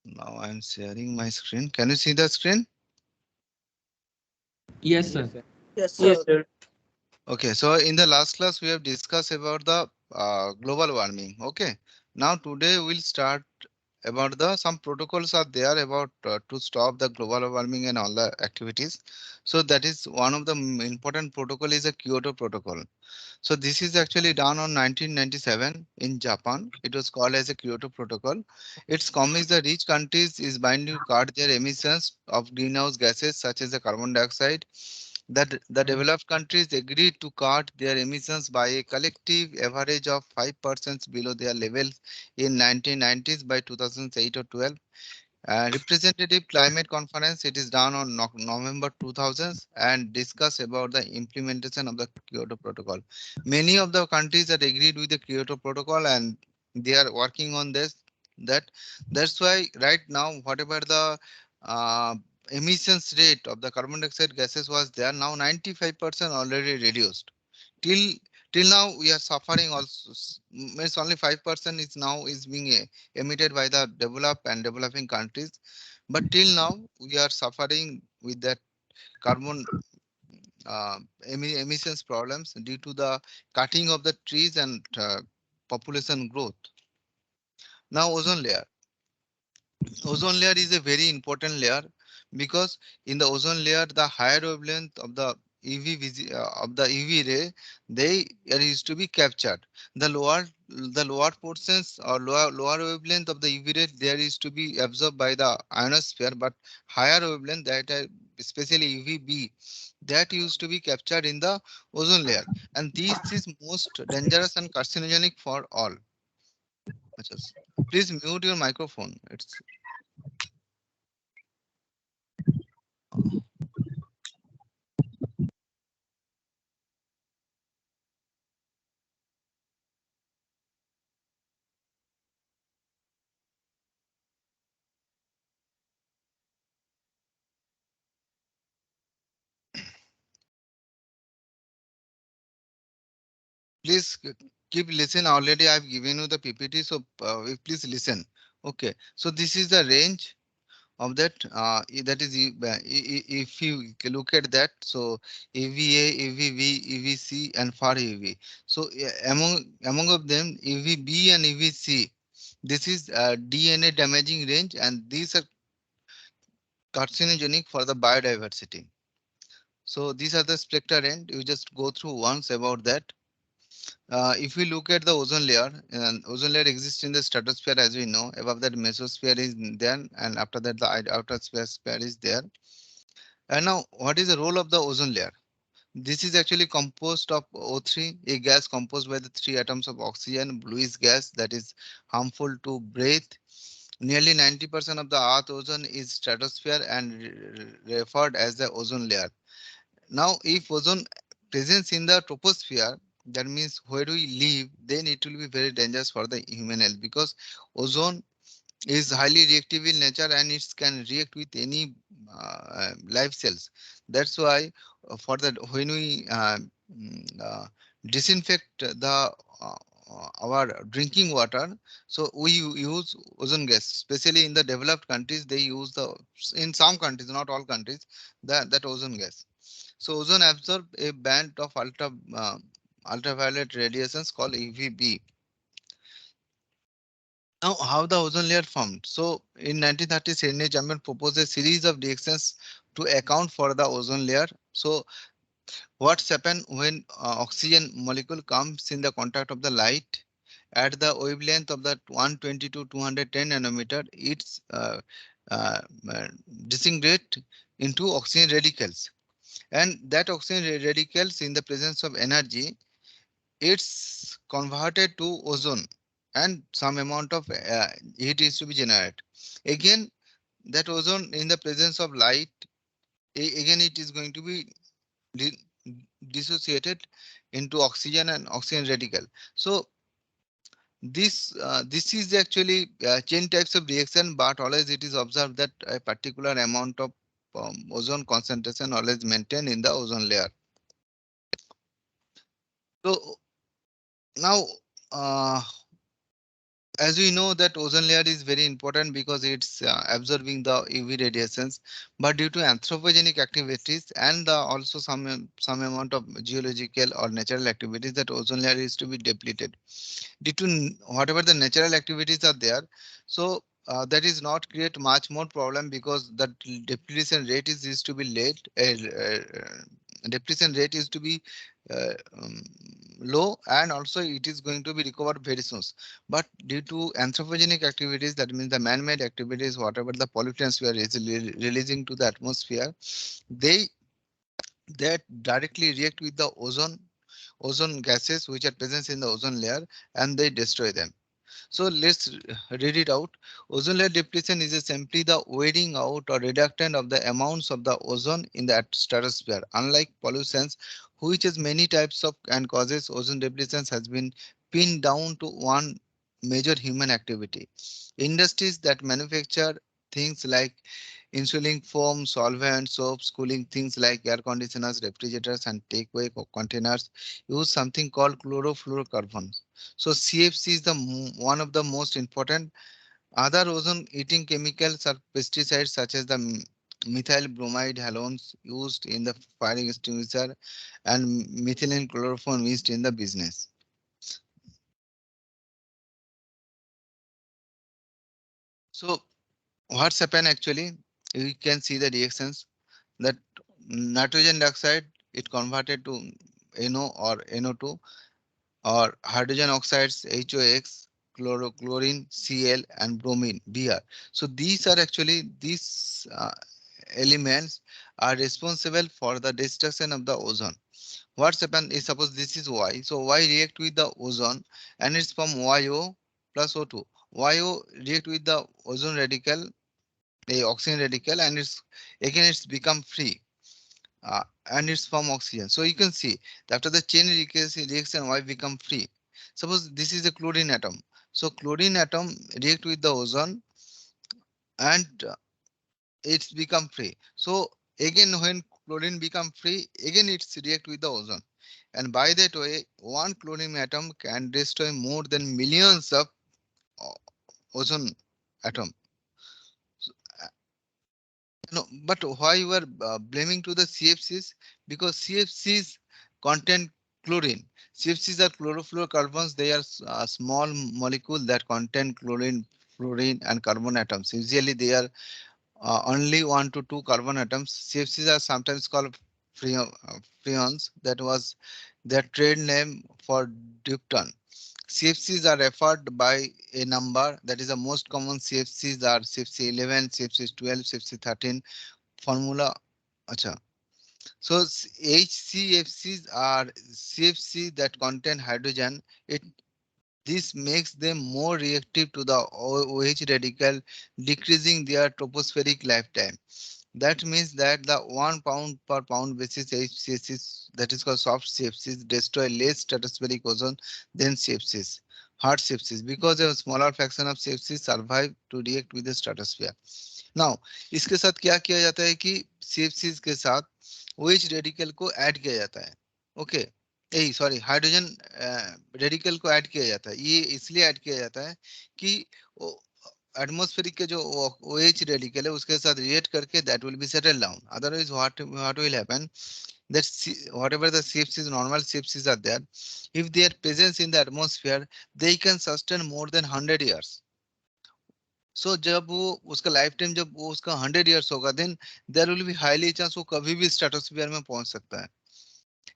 Now I'm sharing my screen. Can you see the screen? Yes, sir. Yes, Yes, sir. sir. Okay, so in the last class we have discussed about the global warming. Okay, now today we'll start about the some protocols are there about to stop the global warming and all the activities. So that is one of the important protocol is a Kyoto Protocol. So this is actually done on 1997 in Japan. It was called as a Kyoto Protocol. Its commits the rich countries is binding to cut their emissions of greenhouse gases such as the carbon dioxide. That the developed countries agreed to cut their emissions by a collective average of 5% below their levels in 1990s by 2008 or 12. Representative Climate Conference, it is done on November 2000 and discuss about the implementation of the Kyoto Protocol. Many of the countries that agreed with the Kyoto Protocol and they are working on this. That that's why right now whatever the uh, emissions rate of the carbon dioxide gases was there now 95% already reduced. Till till now we are suffering also means only 5% is now is being emitted by the developed and developing countries, but till now we are suffering with that carbon emissions problems due to the cutting of the trees and population growth. Now ozone layer is a very important layer because in the ozone layer the higher wavelength of the of the UV ray they are used to be captured. The lower portions or lower wavelength of the UV ray there is to be absorbed by the ionosphere, but higher wavelength that especially UVB that used to be captured in the ozone layer, and this is most dangerous and carcinogenic for all. Achas. Please mute your microphone. It's please keep listen. Already I've given you the PPT, so please listen. Okay, so this is the range of that. That is if you look at that, so EVA, EVV, EVC, and for EV. So among of them, EVB and EVC. This is DNA damaging range, and these are carcinogenic for the biodiversity. So these are the spectra end. You just go through once about that. If we look at the ozone layer, ozone layer exists in the stratosphere as we know. Above that, mesosphere is there, and after that, the outer sphere is there. And now, what is the role of the ozone layer? This is actually composed of O3, a gas composed by the three atoms of oxygen, bluish gas that is harmful to breathe. Nearly 90% of the Earth ozone is stratosphere and referred as the ozone layer. Now, if ozone presence in the troposphere, that means where we live, then it will be very dangerous for the human health because ozone is highly reactive in nature and it can react with any live cells. That's why for that when we disinfect the our drinking water, so we use ozone gas, especially in the developed countries. They use the in some countries, not all countries, that ozone gas. So ozone absorb a band of ultraviolet radiations called UVB. Now, how the ozone layer formed? So in 1930s, Enrich proposed a series of reactions to account for the ozone layer. So what's happened when oxygen molecule comes in the contact of the light at the wavelength of that 120 to 210 nanometer, it's uh, uh, disintegrate into oxygen radicals, and that oxygen radicals in the presence of energy it's converted to ozone and some amount of heat is to be generated. Again, that ozone in the presence of light, again it is going to be di- dissociated into oxygen and oxygen radical. So this is actually chain types of reaction, but always it is observed that a particular amount of ozone concentration always maintained in the ozone layer. So now, uh, As we know that ozone layer is very important because it's absorbing the UV radiations, but due to anthropogenic activities and also some amount of geological or natural activities, that ozone layer is to be depleted due to whatever the natural activities are there. So that is not create much more problem because the depletion rate is used to be late. Depletion rate is to be uh, um, low, and also it is going to be recovered very soon. But due to anthropogenic activities, that means the man-made activities, whatever the pollutants we are releasing to the atmosphere, they that directly react with the ozone gases which are present in the ozone layer, and they destroy them. So let's read it out. Ozone layer depletion is simply the wearing out or reduction of the amounts of the ozone in the stratosphere. Unlike pollutions, which has many types of and causes, ozone depletion has been pinned down to one major human activity. Industries that manufacture things like insulin foam, solvents, soaps, cooling things like air conditioners, refrigerators, and takeaway containers use something called chlorofluorocarbons. So CFC is the one of the most important. Other ozone-eating chemicals are pesticides such as the methyl bromide halogens used in the fire extinguisher and methylene chloroform used in the business. So what's happened actually? We can see the reactions that nitrogen dioxide it converted to NO or NO2, or hydrogen oxides HOX, chlorine Cl, and bromine Br. So these are actually these elements are responsible for the destruction of the ozone. What's happened is, suppose this is Y. So Y react with the ozone and it's from YO plus O2. YO react with the ozone radical, a oxygen radical, and it's become free, and it's from oxygen. So you can see that after the chain reaction, Y become free. Suppose this is a chlorine atom. So chlorine atom react with the ozone, and it's become free. So again, when chlorine become free, again it's react with the ozone. And by that way, one chlorine atom can destroy more than millions of o- ozone atom. So, no, but why you are blaming to the CFCs? Because CFCs contain chlorine. CFCs are chlorofluorocarbons. They are small molecule that contain chlorine, fluorine, and carbon atoms. Usually they are only one to two carbon atoms. CFCs are sometimes called freons. That was their trade name for Dupton. CFCs are referred by a number, that is the most common CFCs are CFC 11, CFC 12, CFC 13 formula. Acha. So HCFCs are CFC that contain hydrogen. It This makes them more reactive to the OH radical, decreasing their tropospheric lifetime. That means that the 1 pound per pound basis HCFCs, that is called soft CFCs, destroy less stratospheric ozone than CFCs, hard CFCs, because a smaller fraction of CFCs survive to react with the stratosphere. Now इसके साथ क्या किया जाता है कि CFCs के साथ OH radical को ऐड किया जाता है. ओके, यही सॉरी हाइड्रोजन रेडिकल को ऐड किया जाता है. ये इसलिए ऐड किया जाता है कि एटमॉस्फेरिक के जो OH रेडिकल है उसके साथ रिएक्ट करके that will be settle down. Otherwise what will happen that whatever the CFCs, normal CFCs are there, if their presence in the atmosphere, they can sustain more than 100 years. सो जब वो उसका life time जब वो उसका 100 years होगा, then there will be highly chance वो कभी भी स्ट्रेटोस्फीयर में पहुंच सकता है,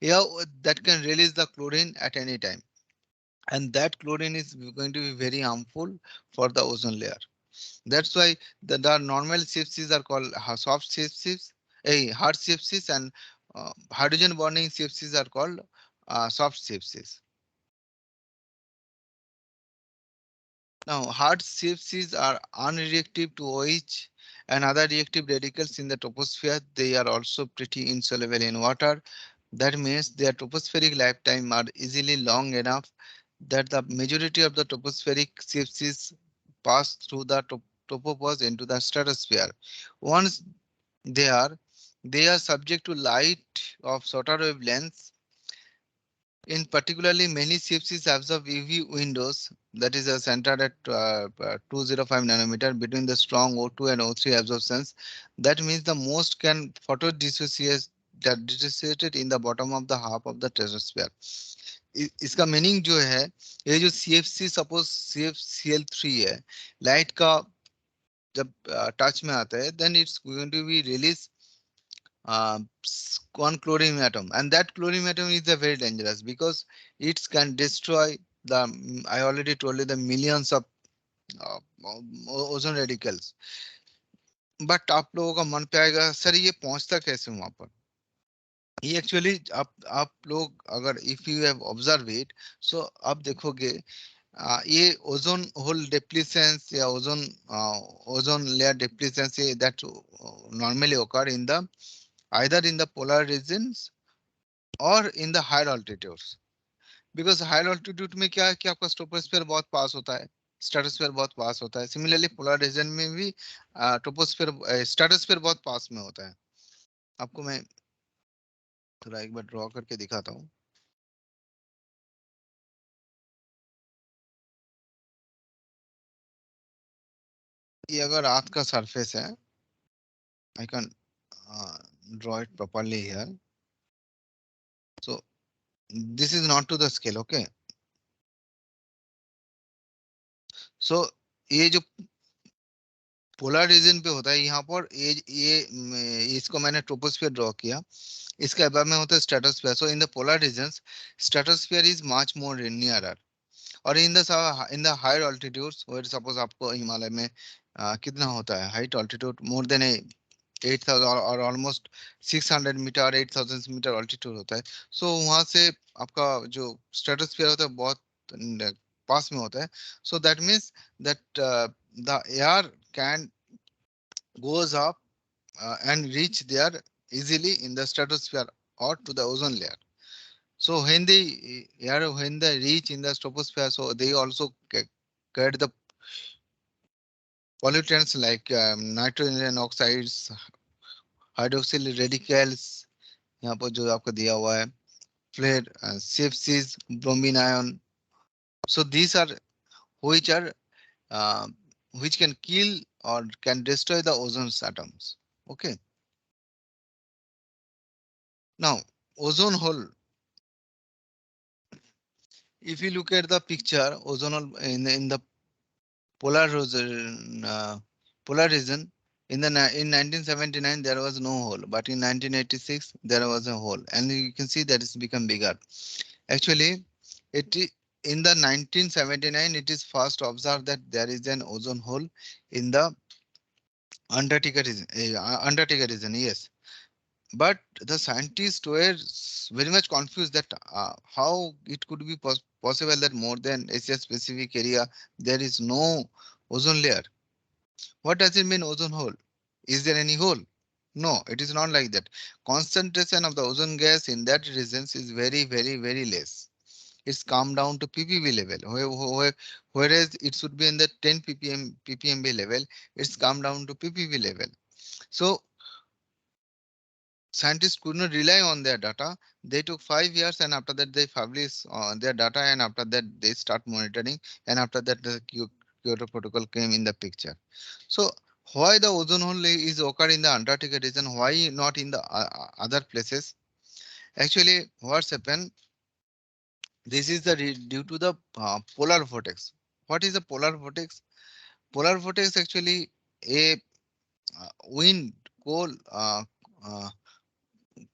या that can release the chlorine at any time, and that chlorine is going to be very harmful for the ozone layer. That's why the normal CFCs are called soft CFCs, hard CFCs, and hydrogen bonding CFCs are called soft CFCs. Now, hard CFCs are unreactive to OH and other reactive radicals in the troposphere. They are also pretty insoluble in water. That means their tropospheric lifetime are easily long enough that the majority of the tropospheric CFCs pass through the tropopause into the stratosphere. Once they are, they are subject to light of shorter wavelengths In particularly, many CFCs have UV windows that is centered at 205 nanometer between the strong O2 and O3 absorptions. That means the most can photo dissociate that dissociated in the bottom of the half of the troposphere. इसका meaning जो है, ये जो CFC suppose CFCl3 है, light का जब touch में आता है, then it's going to be release one chlorine atom, and that chlorine atom is a very dangerous because it can destroy the I already told you the millions of uh, ozone radicals. But आप लोगों का मन पे आएगा sir ये पहुंचता कैसे वहां पर? ये एक्चुअली आप लोग अगर if you have observe it, so आप देखोगे ये ओजोन होल डिप्लीशंस या ozone layer depletions that normally occur in the either in the polar regions or in the higher altitudes. Because higher altitude में क्या है कि आपका ट्रोपोस्फेयर बहुत पास होता है, स्ट्रेटोस्फेयर बहुत पास होता है। सिमिलरली पोलर रीजन में भी ट्रोपोस्फेयर स्ट्रेटोस्फेयर बहुत पास में होता है। आपको मैं थोड़ा एक बार ड्रॉ करके दिखाता हूँ। ये अगर रात का सरफेस है, I can draw it properly here. So this is not to the scale, okay. So ये जो पोलर रीजन पे होता है यहाँ पर, इसको मैंने ट्रोपोस्फेयर ड्रॉ किया, इसके अबाव में होता है stratosphere. So in the polar regions stratosphere is much more nearer, और in the higher altitudes where suppose आपको हिमालय में कितना होता है हाइट ऑल्टीट्यूड, मोर देन 8,000 और ऑलमोस्ट 600 मीटर 8,000 मीटर ऑल्टीट्यूड होता है। सो वहां से आपका जो स्ट्रेटोस्फेयर होता है बहुत पास में होता है। So that means that the air can goes up and reach there easily in the stratosphere or to the ozone layer. So when they reach in the troposphere, so they also get the pollutants like nitrogen oxides, hydroxyl radicals, यहाँ पर जो आपको दिया हुआ है, flare, CFCs, bromine ion. So these are which are uh, which can kill or can destroy the ozone atoms. Okay. Now ozone hole. If you look at the picture, ozone hole in the polar region, polar region in 1979 there was no hole, but in 1986 there was a hole, and you can see that it's become bigger. Actually, in the 1979 it is first observed that there is an ozone hole in the Antarctica region, yes. But the scientists were very much confused that how it could be possible that more than Asia specific area there is no ozone layer. What does it mean ozone hole? Is there any hole? No, it is not like that. Concentration of the ozone gas in that region is very less. It's come down to ppb level, whereas it should be in the 10 ppmb level. It's come down to ppb level. So scientists could not rely on their data. They took 5 years, and after that they publish their data, and after that they start monitoring, and after that the Kyoto Protocol came in the picture. So why the ozone hole is occur in the Antarctica region? Why not in the other places? Actually, what's happened? This is the due to the polar vortex. What is the polar vortex? Polar vortex actually a wind cold uh,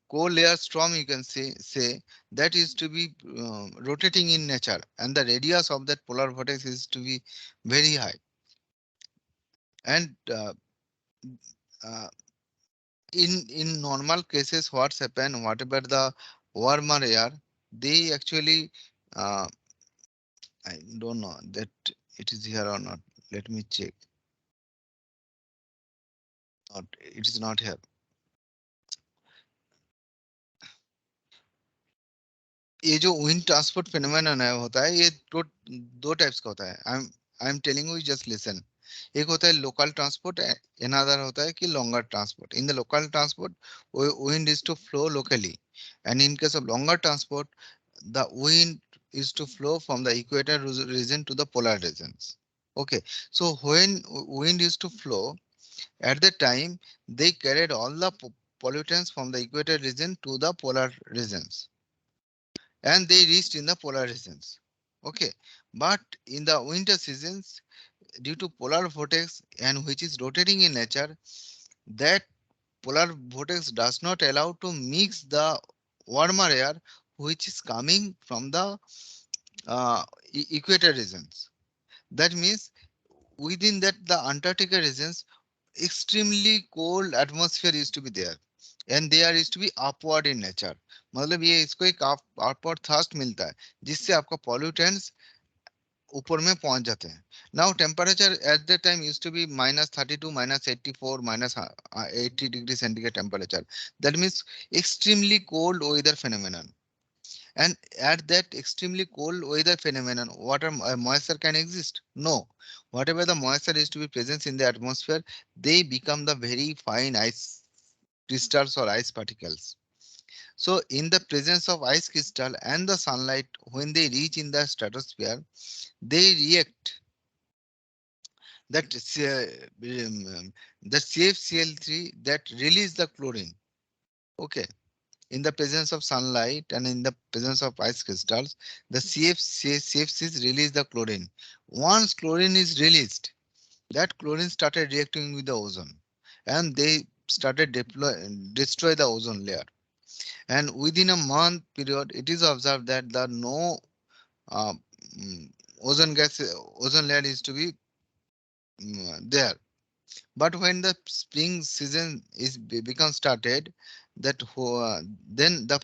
core layer storm, you can say that is to be rotating in nature, and the radius of that polar vortex is to be very high. And uh, in normal cases, what's happened, whatever the warmer air, they actually I don't know that it is here or not. Let me check. Not, it is not here. ये जो wind transport phenomenon है होता है, ये दो types का होता है. I am telling you, just listen. एक होता है लोकल ट्रांसपोर्ट, अनदर होता है कि longer transport. In the local transport wind is to flow locally, and in case of longer transport the wind is to flow from the equator region to the polar regions. Okay, so when wind is to flow, at the time they carried all the pollutants from the equator region to the polar regions, and they reached in the polar regions. Okay, but in the winter seasons, due to polar vortex and which is rotating in nature, that polar vortex does not allow to mix the warmer air which is coming from the equator regions. That means within that the Antarctica regions, extremely cold atmosphere used to be there, and they are used to be upward in nature. मतलब ये इसको एक upward thrust मिलता है जिससे आपका pollutants ऊपर में पहुंच जाते हैं. Now temperature at that time used to be -32, -84, -80 degrees centigrade temperature. That means extremely cold weather phenomenon. And at that extremely cold weather phenomenon, water moisture can exist? No. Whatever the moisture is to be present in the atmosphere, they become the very fine ice crystals or ice particles. So in the presence of ice crystal and the sunlight, when they reach in the stratosphere, they react that the CFCl3 that release the chlorine. Okay. In the presence of sunlight and in the presence of ice crystals, the CFCs release the chlorine. Once chlorine is released, that chlorine started reacting with the ozone, and they started destroy the ozone layer. And within a month period, it is observed that the no uh, mm, ozone gas ozone layer is to be there. But when the spring season is become started, that then the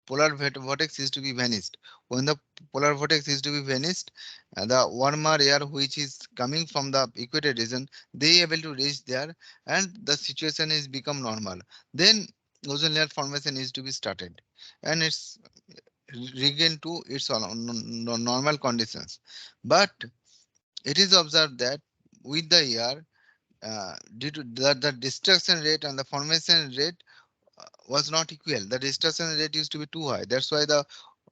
polar vortex is to be vanished. When the polar vortex is to be vanished, the warmer air which is coming from the equator region, they able to reach there, and the situation is become normal. Then ozone layer formation is to be started, and it's regain to its normal conditions. But it is observed that with the year, due to the destruction rate and the formation rate was not equal. The destruction rate used to be too high. That's why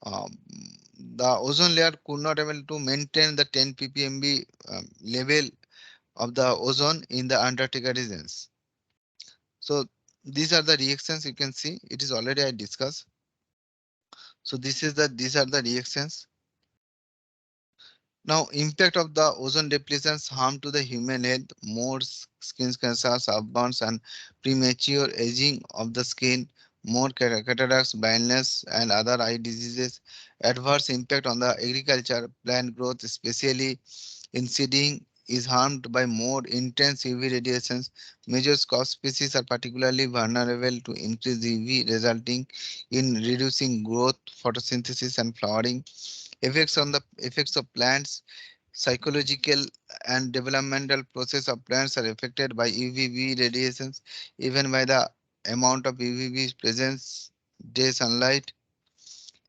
um, the ozone layer could not able to maintain the 10 ppmb level of the ozone in the Antarctica regions. So these are the reactions you can see. It is already I discussed. So these are the reactions. Now, impact of the ozone depletions harm to the human health, more skin cancers, sunburns, and premature aging of the skin, more cataracts, blindness, and other eye diseases. Adverse impact on the agriculture, plant growth, especially in seeding, is harmed by more intense UV radiations. Major crop species are particularly vulnerable to increased UV, resulting in reducing growth, photosynthesis, and flowering. Effects of plants, psychological and developmental process of plants are affected by UVB radiations, even by the amount of UVB presence day sunlight.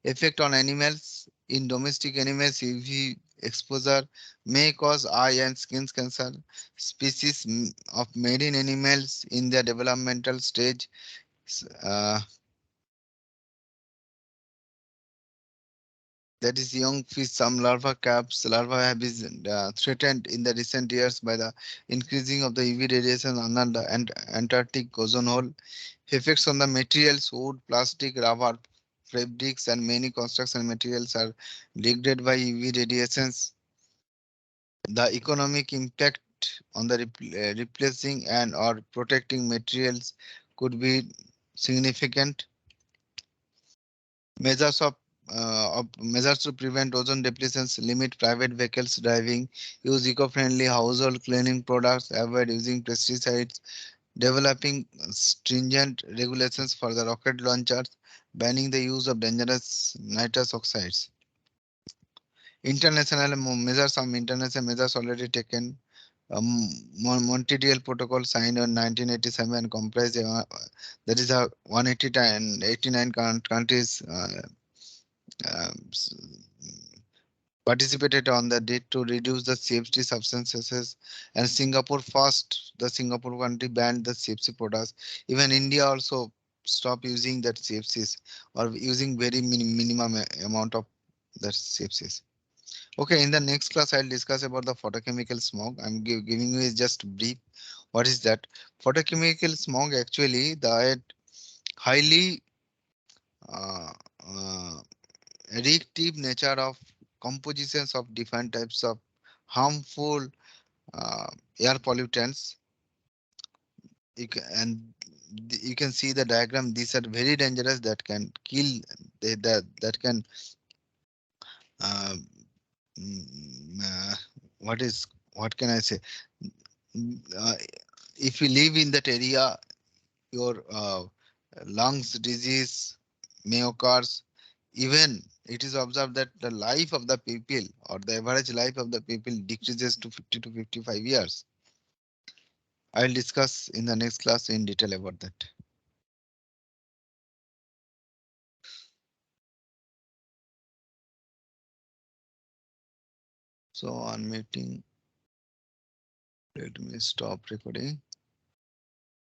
Effect on animals. In domestic animals, UV exposure may cause eye and skin cancer. Species of marine animals in their developmental stage, uh, that is young fish, some larva caps. Larvae have been threatened in the recent years by the increasing of the UV radiation under the Antarctic ozone hole. Effects on the materials, wood, plastic, rubber, fabrics, and many construction materials are degraded by UV radiations. The economic impact on the replacing and or protecting materials could be significant. Measures to prevent ozone depletions: limit private vehicles driving, use eco-friendly household cleaning products, avoid using pesticides, developing stringent regulations for the rocket launchers, banning the use of dangerous nitrous oxides. International measures, some international measures already taken. Montreal Protocol signed in 1987 and comprised that is a 189 countries um, s- participated on the date to reduce the CFC substances, and Singapore first, the Singapore country banned the CFC products. Even India also stop using that CFCs or using very minimum amount of that CFCs. Okay, in the next class, I'll discuss about the photochemical smog. I'm giving you just brief. What is that? Photochemical smog actually the highly uh, uh, reactive nature of compositions of different types of harmful uh, air pollutants. You can see the diagram. These are very dangerous that can kill. That can uh, mm, uh, what is what can I say? Uh, if you live in that area, your lungs disease may occur. Even it is observed that the life of the people or the average life of the people decreases to 50 to 55 years. I'll discuss in the next class in detail about that. So on meeting, let me stop recording.